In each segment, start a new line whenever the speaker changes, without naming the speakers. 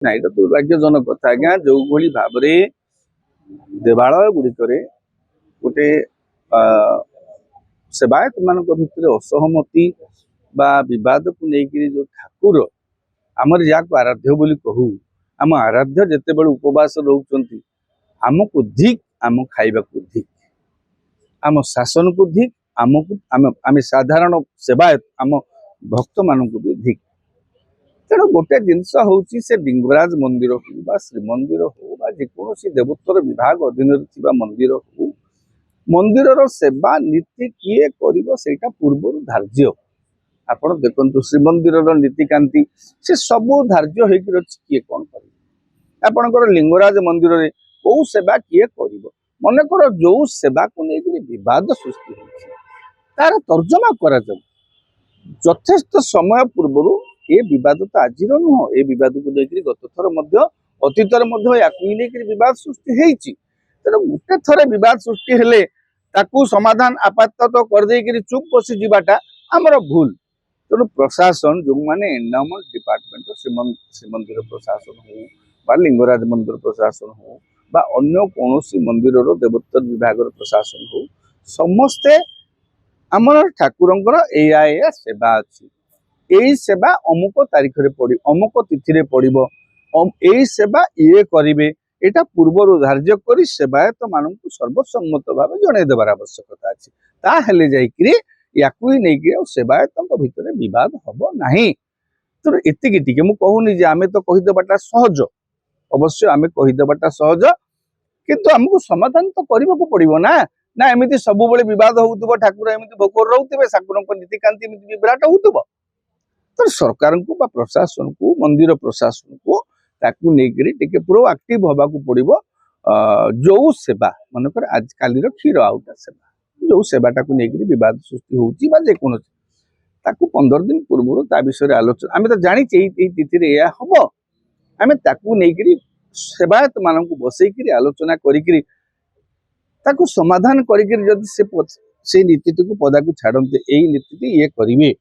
ना ये दुर्भाग्यजनक कथा आज्ञा जो भाव देवालय गुड़िक गोटे सेवायत मान भितर असहमति बा विवाद को लेकिन जो ठाकुर आमर जहाँ आराध्य बोली कहू आम आराध्य जिते बड़े उपवास रोचंती आमको धिक आम खाइबा को धिक आम शासन को धिक आमको आम साधारण सेवायत आम भक्त मान भी धिक तेणु गोटे जिनस हूँ से लिंगराज मंदिर हो श्रीमंदिर हो जेकोसी देवोत्तर विभाग अधीन मंदिर हो मंदिर सेवा नीति किए कर पूर्व धार्य आपण देखु श्रीमंदिर नीतिकांति से सबू धार्य होकर किए कौन कर आपणकर लिंगराज मंदिर में कौ सेवा किए कर मनकर जो सेवा को लेकर विवाद सृष्टि तार तर्जमा करा यथेष्ट समय पूर्व ये विवाद तो आज नुह ए विवाद को लेकर गत थर अतीतर विवाद सृष्टि होती तेणु गोटे थर विवाद सृष्टि हेले ताकू समाधान आपातत कर चुप बसी जावाटा आमर भूल तेणु प्रशासन जो मैंने एंडाउमेंट डिपार्टमेंट श्रीमंदिर प्रशासन हो लिंगराज मंदिर प्रशासन हो अन्य कौन मंदिर देवोत्तर विभाग प्रशासन हो समस्ते आमर ठाकुर या सेवा अच्छी यही सेवा अमुक तारीख रे पड़ी अमुक तिथि पड़ो यही सेवा ये करेंगे यहाँ पूर्वर धार्य कर सेवायत मान सर्वसम्मत भाव जन देवार आवश्यकता अच्छी ताहले जाकि या सेवायत भितर विवाद हम ना तो एतिकी मुझे कहूनी जे आमे तो कहीदेवाटा सहज अवश्य आमे कहीदेवाटा सहज किंतु आमको समाधान तो करने को पड़ो ना ना एमती सब बद हो ठाकुर एमती भोकर रोते ठाकुर नीतिकांति विराट हो तो सरकार को प्रशासन को मंदिर प्रशासन को ताकू लेकर प्रोएक्टिव हवा को पड़ो जो सेवा मनकर आज काली क्षीर आउटा सेवा जो सेवाटा को लेकर विवाद सृष्टि होती 15 दिन पूर्व ता विषय आलोचना आम तो जानी तिथि हम आम ताकू सेवायत मान बसईक आलोचना कर समाधान से नीति को पदा को छाड़ते यही नीति ये करेंगे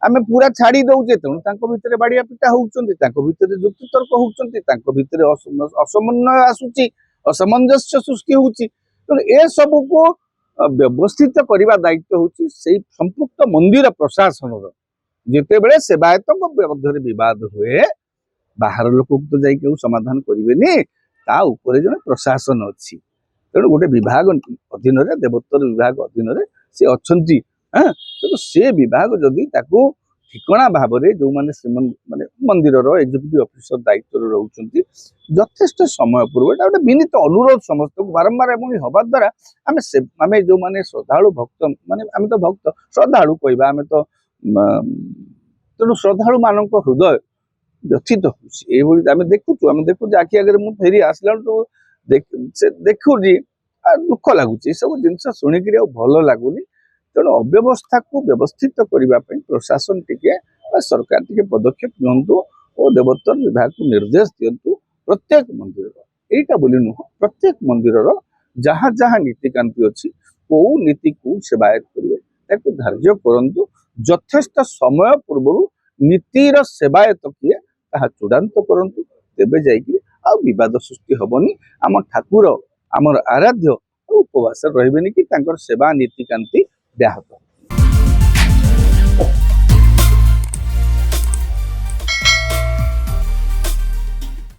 आम पूरा छाड़ी दौचे तेणु भितर बाड़िया पिटा होते युक्तितर्क होते असमन्वय आसूची असमंजस्य सृष्टि होती तेणु ए सब को व्यवस्थित करने दायित्व होची संपुक्त मंदिर प्रशासन जिते बड़े सेवायत मध्य विवाद हुए बाहर लोक तो जाकि समाधान करेंगे जन प्रशासन अच्छी तेणु गोटे विभाग अधीन देवोत्तर विभाग अधीन से अच्छा तेणु से विभाग जदि ठिकणा भाव में जो मैंने माने मंदिर एग्जीक्यूटिव ऑफिसर दायित्व रोचे यथेष्ट समय पूर्व गोटे विनीत अनुरोध समस्त को बारंबार हवा द्वारा आम जो मैंने श्रद्धालु भक्त माने आम तो भक्त श्रद्धालु कहवा आम तो तेणु श्रद्धालु मान हृदय व्यथित होमें देखु आखि आगे मुझे फेरी आसला तो देखु दुख लगुच सब जिनस शुणिक भल लगुनि तेणु अव्यवस्था को व्यवस्थित करने प्रशासन टिके सरकार टिके पदक्षेप नियंतु और देवोत्तर विभाग को निर्देश दिंतु प्रत्येक मंदिर यहीटा बोली नुह प्रत्येक मंदिर जहाँ जहाँ नीतिकांति अच्छी कौ नीति को सेवायत करेंगे धार्य करंतु यथेष्ट समय पूर्व नीतिर सेवायत किए चूड़ांत करंतु तेबे जाइए आ विवाद सृष्टि हेनी आम ठाकुर आमर आराध्य उपवास रही कि सेवा नीतिकांति व्याहत।